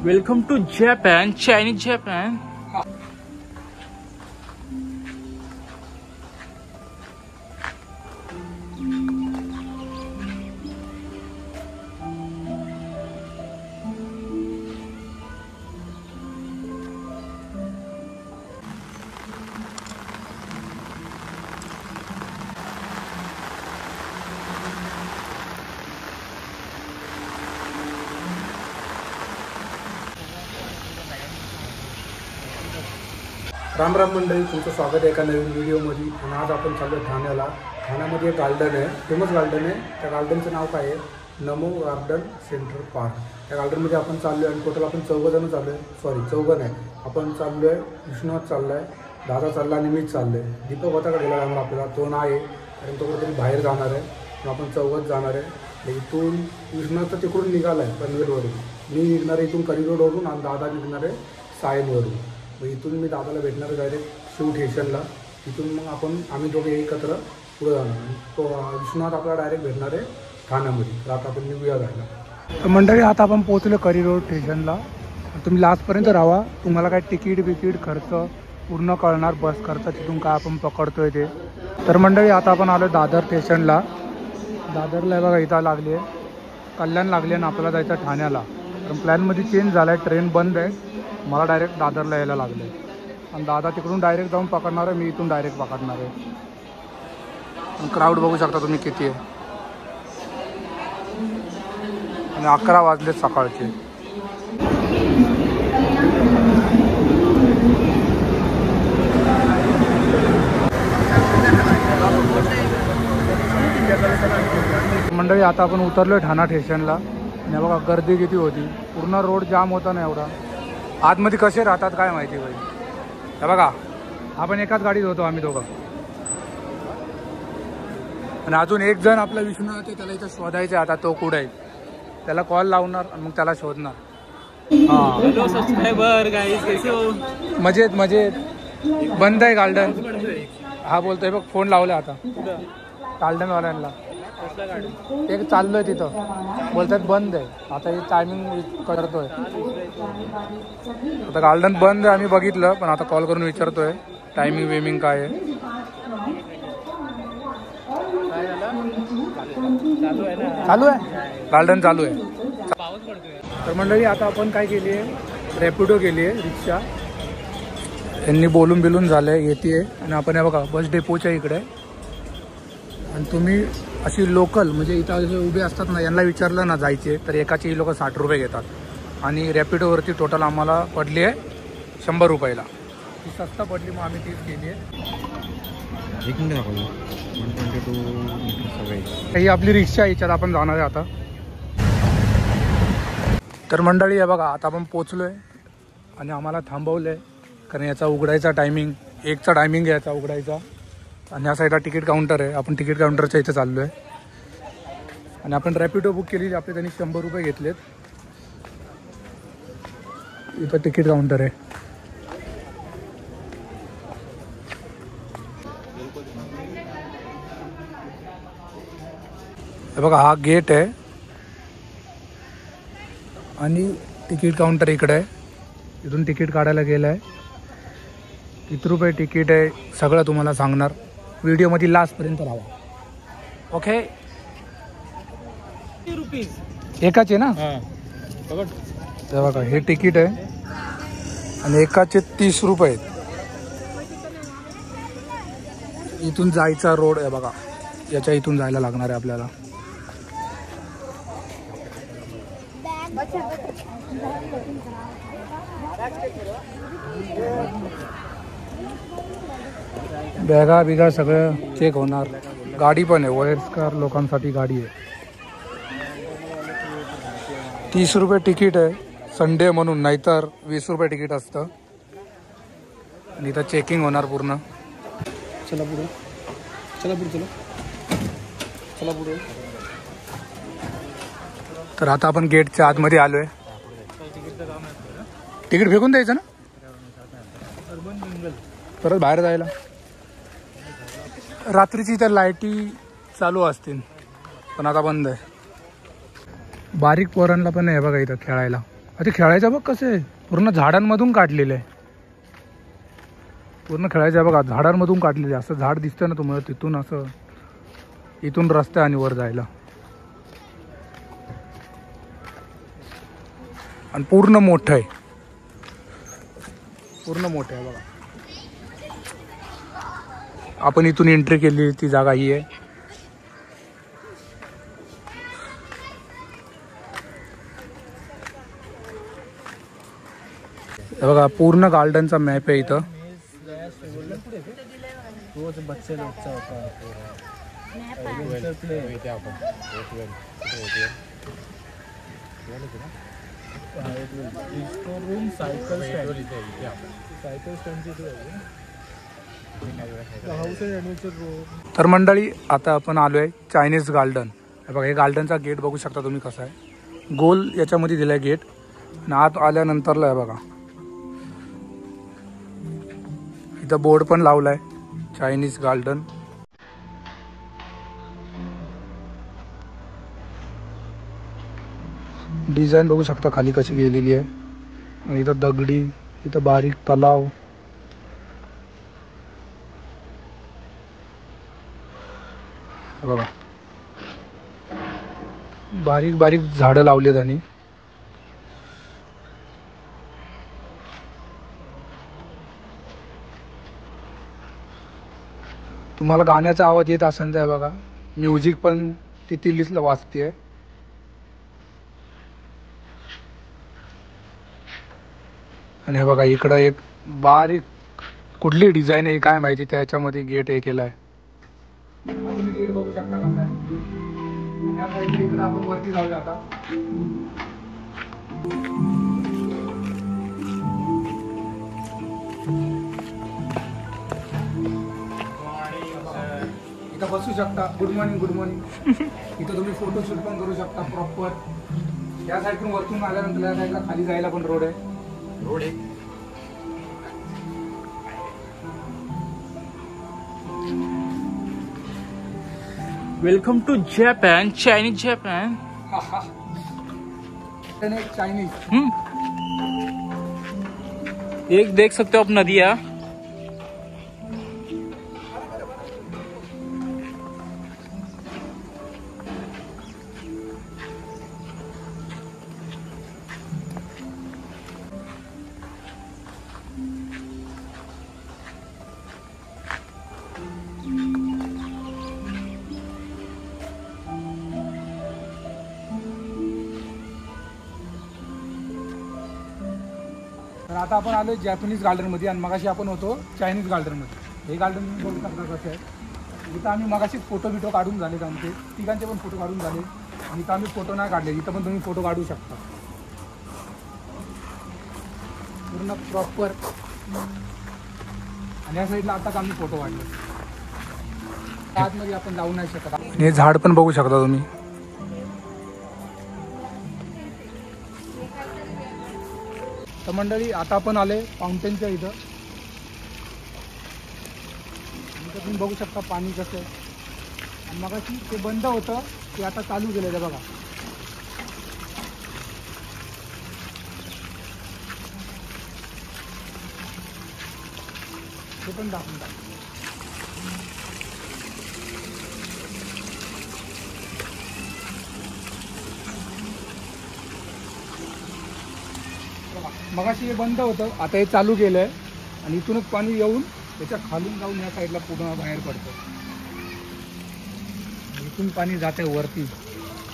Welcome to Japan, Chinese Japan. Ram Ram मंडळी, तुमचं स्वागत आहे एका नवीन व्हिडिओमध्ये. आणि आज आपण चाललो ठाण्याला. ठाण्यामध्ये एक गार्डन आहे, फेमस गार्डन आहे. त्या गार्डनचं नाव काय आहे? नमो गार्डन सेंटर पार्क. त्या गार्डनमध्ये आपण चाललो आहे आणि टोटल आपण 4 जण चाललो आहे. चौघं नाही, आपण चाललो आहे. विष्णुनाथ चालला आहे, दादा चालला आणि मीच चाललो आहे. दीपक होता का गेला लागला आपल्याला, तो नाही आहे कारण तो कुठेतरी बाहेर जाणार आहे. आपण 4च जाणार आहे. इथून विष्णुनाथ तर तिकडून निघाला आहे पनवेलवरून, मी निघणार आहे इथून करी रोडवरून आणि दादा निघणार आहे सायनवरून. मग इथून मी दादाला भेटणार आहे डायरेक्ट शिव स्टेशनला. तिथून मग आम्ही दोघे एकत्र पुढे जाणार. तो विष्णुनाथ आपला डायरेक्ट भेटणार आहे ठाण्यामध्ये. तर आता आपण निघूया जायला. मंडळी, आता आपण पोहोचलो करी रोड स्टेशनला. तुम्ही लास्टपर्यंत राहा, तुम्हाला काय तिकीट खर्च पूर्ण कळणार, बस खर्च तिथून काय आपण पकडतोय ते. तर मंडळी, आता आपण आलो दादर स्टेशनला. दादरला बघा इथं लागली आहे, कल्याण लागली आणि आपल्याला जायचं ठाण्याला. कारण प्लॅनमध्ये चेंज झाला आहे, ट्रेन बंद आहे. मला डायरेक्ट दादरला यायला लागलं आहे आणि दादा तिकडून डायरेक्ट जाऊन पकडणार आहे, मी इथून डायरेक्ट पकडणार आहे. क्राऊड बघू शकता तुम्ही किती आहे. आणि 11 वाजले सकाळचे. मंडळी, आता आपण उतरलो आहे ठाणा स्टेशनला. आणि बघा गर्दी किती होती, पूर्ण रोड जाम होता ना एवढा. आतमध्ये कसे राहतात काय माहिती भाई. हे बघा, आपण एकाच गाडीत होतो आम्ही दोघं. आणि अजून एक जण आपला विष्णू आहे, त्याला इथं शोधायचं आहे. आता तो कुठे आहे, त्याला कॉल लावणार आणि मग त्याला शोधणार. Hello subscriber guys, कैसे हो? मजेत. बंद आहे गार्डन. हा बोलतोय बघ, फोन लावला आता गार्डनवाल्यांना. एक चाललोय तिथं, बोलतात बंद आहे. आता हे टायमिंग करतोय. आता गार्डन बंद आहे, आम्ही बघितलं, पण आता कॉल करून विचारतोय टायमिंग काय आहे. चालू आहे गार्डन चालू आहे. तर मंडळी, आता आपण काय केली आहे, रॅपिडो केली आहे, रिक्षा. यांनी बोलून झालं येते. आणि आपण हे बघा बस डेपोच्या इकडे. आणि तुम्ही अशी लोकल म्हणजे इथं जे उभे असतात ना, यांना विचारलं ना जायचे, तर एकाचे ही लोक 60 रुपये घेतात. आणि रॅपिडोवरती टोटल आम्हाला पडली आहे 100 रुपयाला. ती सस्ता पडली, मग आम्ही तीच केली आहे. ही आपली रिक्षा आहे, याच्यात आपण जाणार आहे आता. तर मंडळी, आहे बघा, आता आपण पोचलो आहे आणि आम्हाला थांबवलं आहे कारण याचा उघडायचा टायमिंग 1चा टायमिंग आहे याचा उघडायचा. आणि या साईडला तिकीट काउंटर आहे, आपण तिकीट काउंटरच्या इथे चाललो आहे. आणि आपण रॅपिडो बुक केली, आपले त्यांनी 100 रुपये घेतलेत. इथं तिकीट काउंटर आहे. बघा, हा गेट आहे आणि तिकीट काउंटर इकडे आहे. इथून तिकीट काढायला गेलं आहे. किती रुपये तिकीट आहे सगळं तुम्हाला सांगणार. व्हिडिओमध्ये लास्टपर्यंत राहा. ओके. एकाचे ना, हे बघा, हे तिकीट आहे आणि एकाचे 30 रुपये. इथून जायचा रोड आहे बघा, याच्या इथून जायला लागणार आहे आपल्याला. बॅगा बिगा सगळं चेक होणार. गाडी पण आहे, वयस्कर लोकांसाठी गाडी आहे. 30 रुपये तिकीट आहे संडे म्हणून, नाहीतर 20 रुपये तिकीट असतं. आणि इथं चेकिंग होणार पूर्ण. चला पुढे. तर आता आपण गेटच्या आतमध्ये आलो आहे. तिकीट फेकून द्यायचं ना परत बाहेर जायला. रात्रीची तर लाईटी चालू असतील, पण आता बंद आहे. बारीक पोरांना पण आहे बघा इथं खेळायला. ते खेळायचं बघ कसं आहे, पूर्ण झाडांमधून काढलेलं आहे. पूर्ण खेळायचं बघा, झाडांमधून काढलेलं आहे. असं झाड दिसतं ना तुम्हाला तिथून, असं इथून रस्ता आणि वर जायला. आणि पूर्ण मोठं आहे, पूर्ण मोठं आहे बघा. आपण इथून एंट्री केली ती जागा ही आहे. बघा पूर्ण गार्डनचा मॅप आहे इथं. तर मंडळी आता आपण आलोय चायनीज गार्डन. बघा हे गार्डनचा गेट बघू शकता तुम्ही कसा आहे, गोल याच्यामध्ये दिलाय गेट. आणि आत आल्यानंतरला आहे बघा इथं बोर्ड पण लावलाय चायनीज गार्डन. डिझाईन बघू शकता खाली कशी गेलेली आहे. आणि इथं दगडी, इथं बारीक तलाव. बघा बारीक बारीक झाडं लावली त्यांनी. तुम्हाला गाण्याचा आवाज येत असेल तर बघा, म्युझिक पण तिथलीच वाजते. आणि हे बघा इकडं एक बारीक कुठली डिझाईन आहे काय माहिती, त्याच्यामध्ये गेट हे केलाय. गेट बघू शकता कसं आहे. इकडं आपण वरती जाऊया आता. इथं बसू शकता. Good morning, good morning. इथं तुम्ही फोटोशूट पण करू शकता प्रॉपर. या साईडून वरतून आल्यानंतर या साईडला खाली जायला पण रोड आहे. Welcome to Japan, Chinese Japan. Chinese. एक देख सकते हो आप नदियाँ. तर आता आपण आलो जॅपनीज गार्डनमध्ये आणि मगाशी आपण होतो चायनीज गार्डनमध्ये. हे गार्डन तुम्ही बघू शकता कसं आहे. इथं आम्ही मगाशीच फोटो काढून झालेत आमचे, तिघांचे पण फोटो काढून झाले. आणि इथं आम्ही फोटो नाही काढले, इथं पण तुम्ही फोटो काढू शकता पूर्ण प्रॉपर. आणि या साईडला आताच आम्ही फोटो काढले. आतमध्ये आपण जाऊ नाही शकत. आणि हे झाड पण बघू शकता तुम्ही. तर मंडळी आता आपण आले फाउंटेनच्या इथं. तुम्ही बघू शकता पाणी कसं आहे. आणि मगाशी ते बंद होतं, ते आता चालू केलेलं बघा. ते पण दाखवून टाक. मगाशी हे बंद होतं, आता हे चालू केलं आहे. आणि इथूनच पाणी येऊन त्याच्या खालून जाऊन या साईडला पूर्ण बाहेर पडतं. इथून पाणी जाते वरती,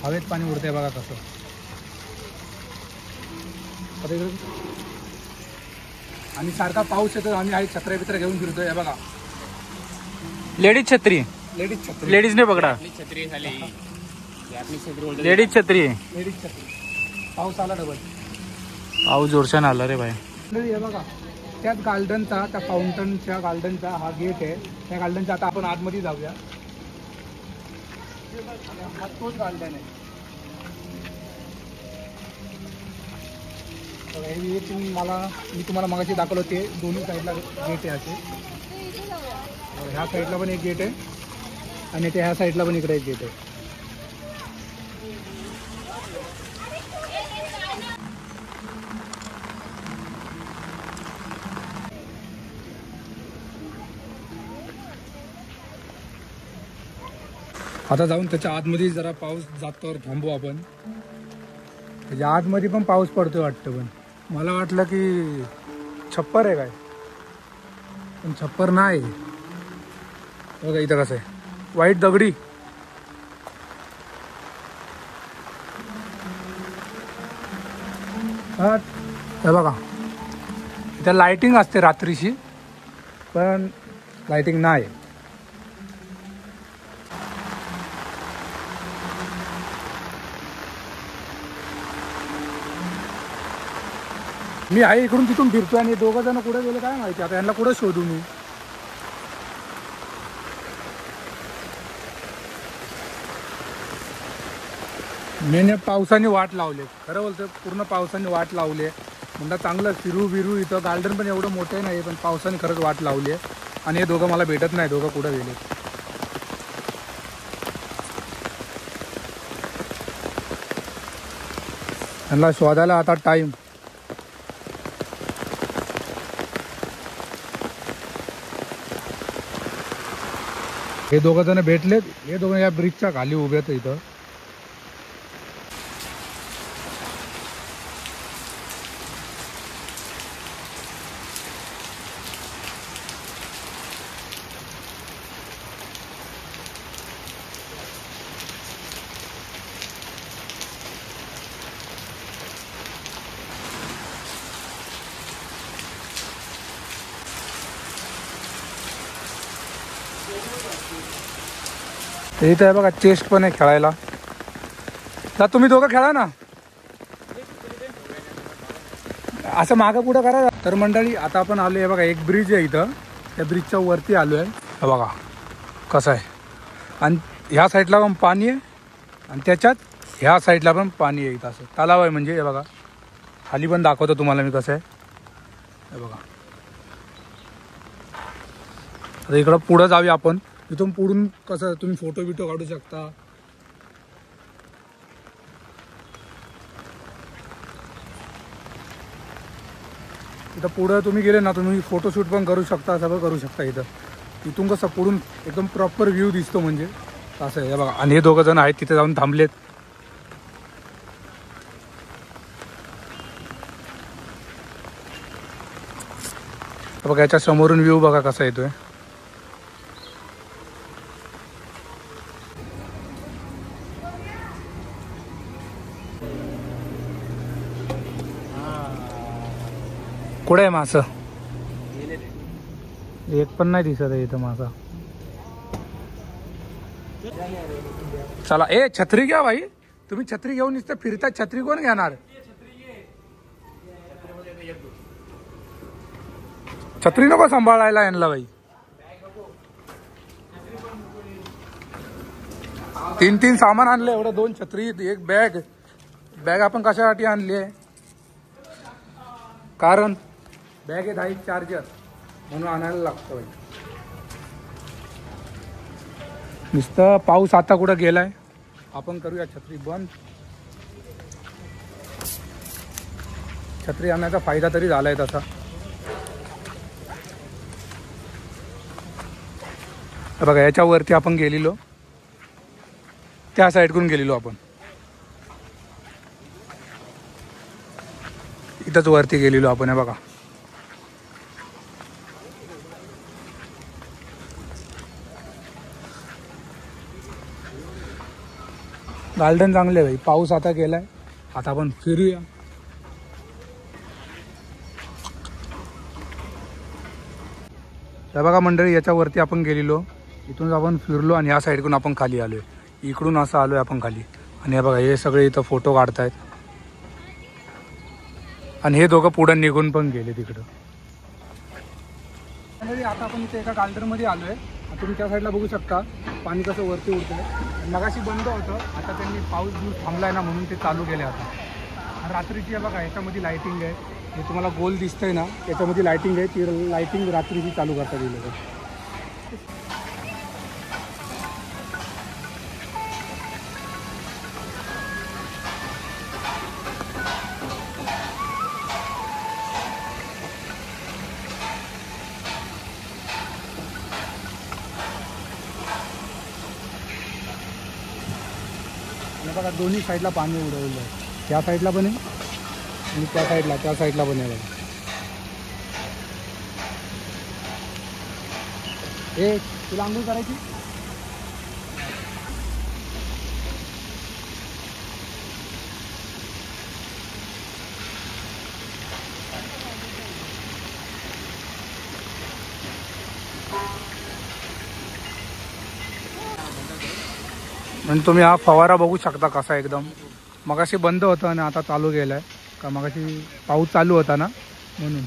हवेत पाणी उडतंय बघा कसं. आणि सारखा पाऊस येतो, आम्ही आई छत्र्या बित्र्या घेऊन फिरतोय. हे बघा लेडीज छत्री. लेडीज ने पकडा. लेडीज छत्री. पाऊस आला डबल. पाऊस जोरशान आला रे भाई. हे बघा त्याच गार्डनचा, त्या फाउंटनच्या गार्डनचा हा गेट आहे. त्या गार्डनच्या आता आपण आतमध्ये जाऊया. हा तोच गार्डन आहे. हे मी तुम्हाला मगाशी दाखवलं ते दोन्ही साईडला गेट आहे असे. ह्या साईडला पण एक गेट आहे आणि ते ह्या साईडला पण इकडे एक गेट आहे. आता जाऊन त्याच्या आतमध्ये जरा पाऊस जातावर थांबू आपण. त्याच्या आतमध्ये पण पाऊस पडतोय वाटतं, पण मला वाटलं की छप्पर आहे काय, पण छप्पर नाही. बघा इथं कसं आहे, वाईट दगडी. हा हे बघा, इथं लाइटिंग असते रात्रीची, पण लाइटिंग नाही. मी आहे इकडून तिथून फिरतोय आणि दोघं जण कुठे गेले काय माहिती. आता यांना कुठे शोधू मी. मेन पावसाने वाट लावले, खरं बोलतोय, पूर्ण पावसाने वाट लावले. म्हणलं चांगलं फिरू बिरू. इथं गार्डन पण एवढं मोठं नाही, पण पावसाने खरंच वाट लावली आहे. आणि हे दोघं मला भेटत नाही, दोघं कुठं गेले. त्यांना शोधायला आता टाईम. हे दोघं जण भेटलेत. हे दोघं या ब्रिजच्या खाली उभे आहेत इथं. इथं आहे बघा, चेस्ट पण आहे खेळायला. तर तुम्ही दोघं खेळा ना, असं मागं पुढं करा. तर मंडळी आता आपण आलो आहे बघा, एक ब्रिज आहे इथं. त्या ब्रिजच्या वरती आलो आहे. बघा कसं आहे. आणि ह्या साईडला पण पाणी आहे आणि त्याच्यात ह्या साईडला पण पाणी आहे. इथं असं तलाव आहे. म्हणजे हे बघा, खाली पण दाखवतो तुम्हाला मी कसं आहे. हे बघा, आता इकडं पुढं जाऊया आपण. इथून पुढून कसं तुम्ही फोटो बिटो काढू शकता. इथं पुढं तुम्ही गेले ना, तुम्ही फोटोशूट पण करू शकता, सगळं करू शकता. इथून कसं पुढून एकदम प्रॉपर व्ह्यू दिसतो. म्हणजे असं आहे बघा. आणि हे दोघं जण आहेत तिथे जाऊन थांबलेत. बघा याच्या समोरून व्ह्यू बघा कसा येतोय. कुठे आहे मासं? एक पण नाही दिसत आहे इथं मासा. चला, ए छत्री घ्या भाई. तुम्ही छत्री घेऊन इथं फिरता, छत्री कोण घेणार? छत्री नको सांभाळायला यांना भाई. 3 सामान आणले. एवढं 2 छत्री, एक बॅग. बॅग आपण कशासाठी आणली आहे? कारण बॅगेत आहे चार्जर, म्हणून आणायला लागतं भाई. नुसतं पाऊस आता कुठं गेलाय. आपण करूया छत्री बंद. छत्री आणण्याचा फायदा तरी झालाय तसा. बघा याच्यावरती आपण गेलेलो, त्या साईडकडून गेलेलो आपण. इथंच वरती गेलेलो आपण. हे बघा, गार्डन चांगले भाई. पाऊस आता गेलाय, आता आपण फिरूया. हे बघा मंडळी, याच्यावरती आपण गेलेलो. इथून आपण फिरलो आणि या साईडकडून आपण खाली आलोय. इकडून असं आलोय आपण खाली. आणि हे बघा, हे सगळे इथं फोटो काढतायत. आणि हे दोघं पुढे निघून पण गेले तिकडं. आता आपण इथे एका गार्डनमध्ये आलोय. तुम्ही त्या साईडला बघू शकता पाणी कसं वरती उडतंय. मगाशी बंद होतं, आता त्यांनी पाऊस थांबलाय ना म्हणून ते चालू केले आता. आणि रात्रीची आहे बघा, याच्यामध्ये लाईटिंग आहे. हे तुम्हाला गोल दिसतंय ना, याच्यामध्ये लाईटिंग आहे. ती लाईटिंग रात्रीची चालू करतात हे लोक. आणि बघा दोन्ही साईडला पाणी उडवलं आहे. त्या साईडला पण आहे आणि त्या साईडला पण आहे बघा. ए तुला आंघोळ करायची? आणि तुम्ही हा फवारा बघू शकता कसा एकदम. मगाशी बंद होतं आणि आता चालू केलं आहे का. मगाशी पाऊस चालू होता ना म्हणून.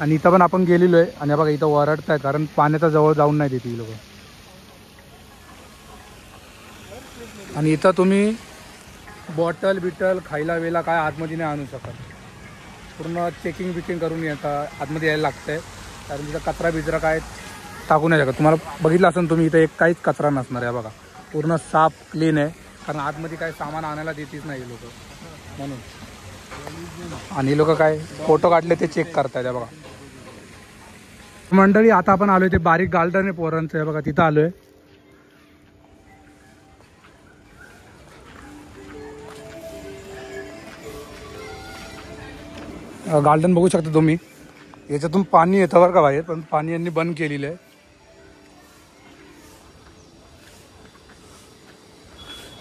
आणि इथं पण आपण गेलेलो आहे आणि बघा इथं वरडत आहे कारण पाण्याच्या जवळ जाऊन नाही देते लोक. आणि इथं तुम्ही बॉटल बिटल खायला वेला काय आतमध्ये नाही आणू शकत. पूर्ण चेकिंग करून येता आतमध्ये यायला लागतंय कारण तिथं कचरा बिचरा काय टाकू नाही शकत. तुम्हाला बघितलं असेल तुम्ही इथं एक काहीच कचरा नसणार आहे बघा. पूर्ण साफ क्लीन आहे कारण आतमध्ये काय सामान आणायला देतीच नाही लोक म्हणून. आणि लोक काय फोटो काढले ते चेक करतायत बघा. मंडळी आता आपण आलोय ते बारीक गार्डन आहे पोरांचं आहे बघा. तिथं आलोय. गार्डन बघू शकता तुम्ही. याच्यातून पाणी येतं बरं का बाहेर पण पाणी यांनी बंद केलेलं आहे.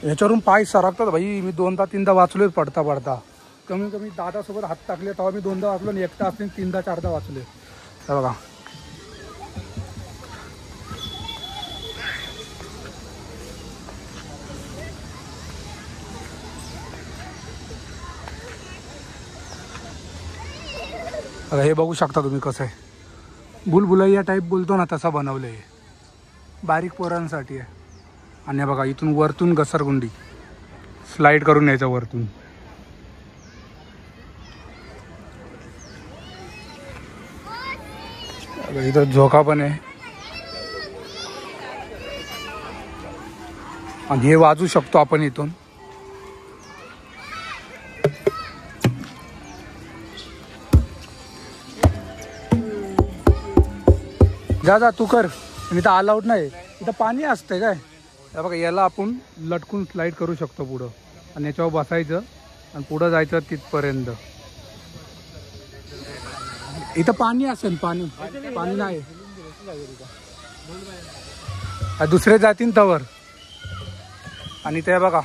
याच्यावरून पाय सरकतात भाई. मी 2दा-3दा वाचलोय पडता कमी दादासोबत हात टाकले तेव्हा मी 2दा वाचलो आणि एकटा असले 3दा-4दा वाचले. बघा हे बघू शकता तुम्ही कसं आहे. भुलभुलैया टाईप बोलतो ना तसा बनवलं आहे. बारीक पोरांसाठी आहे. आणि बघा इथून वरतून घसरगुंडी स्लाईड करून यायचं वरतून. इथं झोका पण आहे आणि हे वाजू शकतो आपण इथून. जा तू कर. आणि इथं ऑल आउट नाही. इथं पाणी असतंय काय. बघा याला आपण लटकून स्लाईड करू शकतो पुढं आणि याच्यावर बसायचं आणि पुढं जायचं तिथपर्यंत. इथं पाणी असेल. पाणी नाही. दुसरे जातील तवर. आणि ते बघा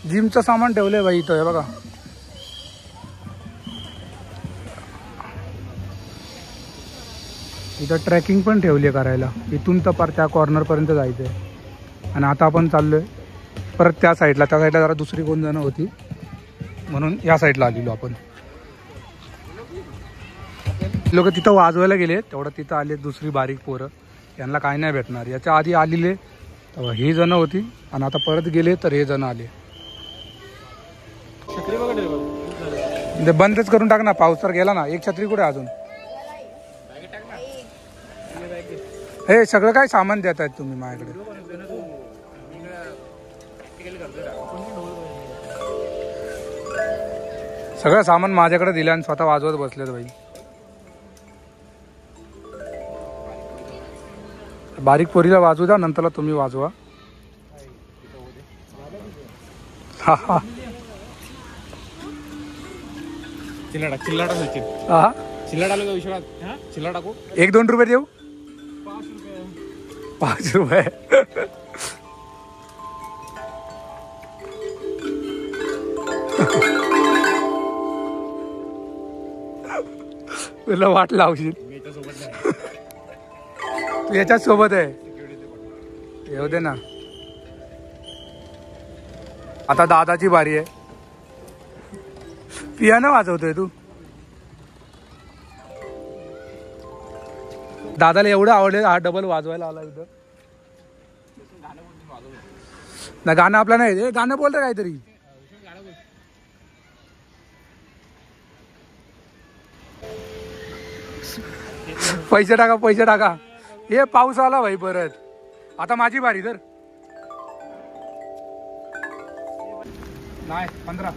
जिमचं सामान ठेवलंय बाई इथं. हे बघा इथं ट्रेकिंग पण ठेवली आहे करायला. इथून तर पार त्या कॉर्नरपर्यंत जायचं आहे. आणि आता आपण चाललोय परत त्या साईडला जरा दुसरी कोण जण होती म्हणून या साईडला आलेलो आपण. लोक तिथं वाजवायला गेले तेवढं तिथं आले दुसरी बारीक पोरं. यांना काय नाही भेटणार. याच्या आधी आलेले तेव्हा ही जण होती आणि आता परत गेले तर हे जण आले. ते बंदच करून टाक ना. पाऊस तर गेला ना. एक छत्री कुठे अजून. हे सगळं काय सामान देत आहेत तुम्ही माझ्याकडे. सगळं सामान माझ्याकडे दिलं आणि स्वतः वाजवत बसलेत बाई. बारीक पोरीला वाजवू द्या नंतरला तुम्ही वाजवा. हा हा चिल्ला टाकू का विश्वास. चिल्ला टाकू. 1-2 रुपये देऊ. 5 रुपये. तुला वाट लावशील. तू याच्याच सोबत आहे. येऊ दे ना. आता दादाची बारी आहे. पियानो वाजवतोय तू. दादाला एवढं आवडलं हा डबल वाजवायला आला इथं. ना गाणं आपलं नाही. गाणं बोलतं काहीतरी. पैसे टाका. हे पाऊस आला भाई परत. आता माझी बारी तर नाही 15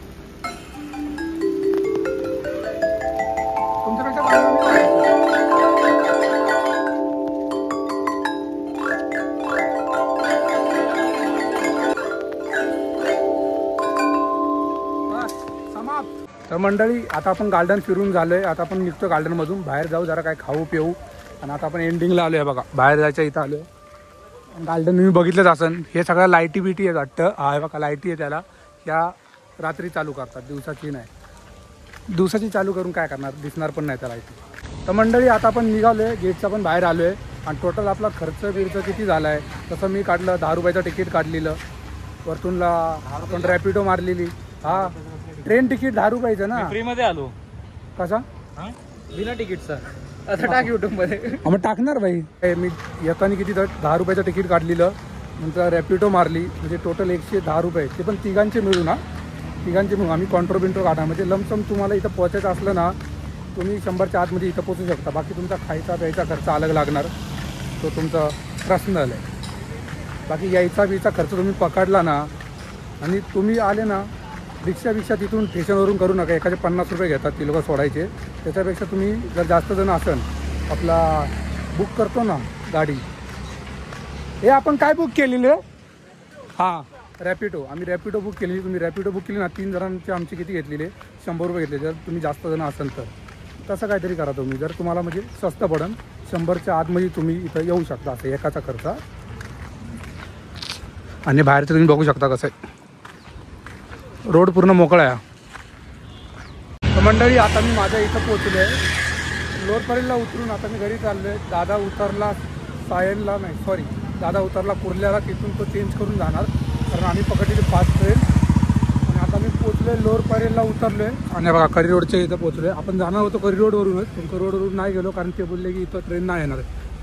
तुमच्यापेक्षा. तर मंडळी आता आपण गार्डन फिरून झालोय. आता आपण निघतो गार्डनमधून बाहेर जाऊ, जरा काय खाऊ पिऊ. आणि आता आपण एंडिंगला आलो आहे बघा, बाहेर जायच्या इथं आलो आहे. गार्डन तुम्ही बघितलंच असन, हे सगळ्या लाईटी बिटी आहेत वाटतं. हा बघा लाईटी आहे, त्याला ह्या रात्री चालू करतात, दिवसाची नाही. दिवसाची चालू करून काय करणार, दिसणार पण नाही त्या लाईटी. तर मंडळी आता आपण निघालो आहे, गेटचा पण बाहेर आलो आहे. आणि टोटल आपला खर्च बिर्च किती झाला आहे तसं मी काढलं. 10 रुपयाचं तिकीट काढलेलं, वरतूनला आपण रॅपिडो मारलेली. हा ट्रेन तिकीट 10 रुपयाचं ना. फ्रीमध्ये आलो. कसा बिना तिकीटचा आता टाक यूट्यूबमध्ये. मग टाकणार भाई. मी येताना किती 10 रुपयाचं तिकीट काढलेलं, नंतर रॅपिडो मारली, म्हणजे टोटल 110 रुपये. ते पण तिघांचे मिळून ना, तिघांचे मिळून आम्ही कॉन्ट्रोबिंट्रो काढा. म्हणजे लमसम तुम्हाला इथं पोचायचं असलं ना, तुम्ही 100च्या आतमध्ये इथं पोचू शकता. बाकी तुमचा खायचा प्यायचा खर्च अलग लागणार, तो तुमचा पर्सनल आहे. बाकी यायचा बियचा खर्च तुम्ही पकडला ना, आणि तुम्ही आले ना, रिक्षा तिथून स्टेशनवरून करू नका. एखादे 50 रुपये घेतात ती लोक सोडायचे. त्याच्यापेक्षा तुम्ही जर जास्त जण असेल, आपला बुक करतो ना गाडी, हे आपण काय बुक केलेलं, हां रॅपिडो. आम्ही रॅपिडो बुक केलेली. तुम्ही रॅपिडो बुक केली ना, 3 जणांचे आमचे किती घेतलेले, 100 रुपये घेतले. जर तुम्ही जास्त जण असेल तर तसं काहीतरी करा तुम्ही, जर तुम्हाला म्हणजे स्वस्त पडेल. 100च्या आतमध्ये तुम्ही इथं येऊ शकता, असं एकाचा खर्च. आणि बाहेरचं तुम्ही बघू शकता कसं आहे, रोड पूर्ण मोकळा आहे. तर मंडळी आता मी माझ्या इथं पोचलो आहे. लोअरपरेलला उतरून आता मी घरी चाललो आहे. दादा उतरला सायनला, नाही सॉरी, दादा उतरला कुर्ल्याला. तिथून तो चेंज करून जाणार, कारण आम्ही पकडलेली 5 ट्रेन. आणि आता मी पोचलो आहे, लोअरपरेलला उतरलो आहे. आणि बघा करी रोडच्या इथं पोचलो आहे. आपण जाणार होतो करी रोडवरूनच, पण करी रोडवरून नाही गेलो, कारण ते बोलले की इथं ट्रेन नाही येणार.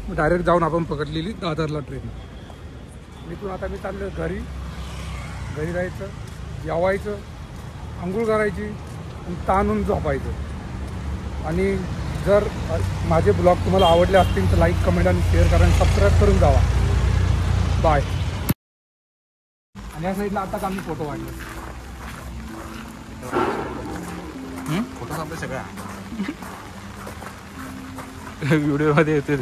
मग डायरेक्ट जाऊन आपण पकडलेली दादरला ट्रेन. इथून आता मी चाललो आहे घरी जायचं, जेवायचं, आंघोळ करायची आणि ताणून झोपायचं. आणि जर माझे ब्लॉग तुम्हाला आवडले असतील तर लाईक, कमेंट आणि शेअर करा आणि सबस्क्राईब करून जावा. बाय. आणि या साईडला आता आम्ही फोटो वाढले. फोटो आपल्या सगळ्या व्हिडिओमध्ये येते.